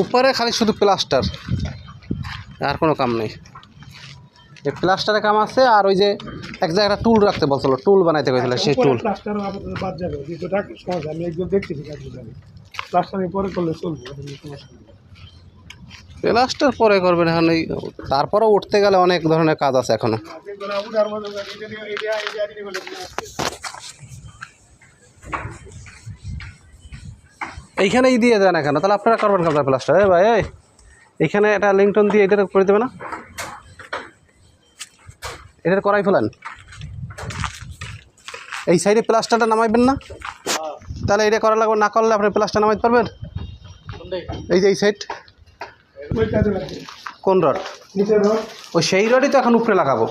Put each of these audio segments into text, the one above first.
উপরে খালি শুধু প্লাস্টার, আর কোনো কাম নেই। এই প্লাস্টারের কাম আছে, আর ওই যে এক জায়গায় একটা টুল রাখতে বলছিল, টুল বানাইতে গেছিল, সেই টুল প্লাস্টার পরে করবেন এখন। এই তারপরে উঠতে গেলে অনেক ধরনের কাজ আছে এখনো। এইখানেই দিয়ে দেন এখানে, তাহলে আপনারা করবেন আপনার প্লাস্টার। ভাই এইখানে একটা লিংটন দিয়ে এটা করে দেবে না, এটা করাই ফেলেন। এই সাইডে প্লাস্টারটা নামাইবেন না, তাহলে এটা করা লাগবে। না করলে আপনি প্লাস্টার নামাইতে পারবেন। এই যে এই সাইড কোন রড? ওই সেই রডই তো এখন উপরে লাগাবো।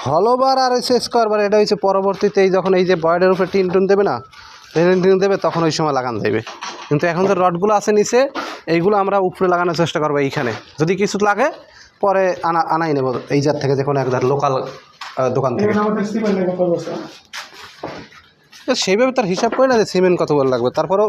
হলোবার আর হচ্ছে স্কোয়ারবার, এটা হচ্ছে পরবর্তীতে এই যখন এই যে বয়েডের উপরে টিন টুন দেবে না, টিন দেবে তখন ওই সময় লাগানো যাবে। কিন্তু এখন যে রডগুলো আছে নিচে, এইগুলো আমরা উপরে লাগানোর চেষ্টা করবো। এইখানে যদি কিছু লাগে পরে আনাই নেব এই জাত থেকে, যে কোনো এক লোকাল দোকান থেকে। সেইভাবে তার হিসাব করে না যে সিমেন্ট কত বড় লাগবে। তারপরেও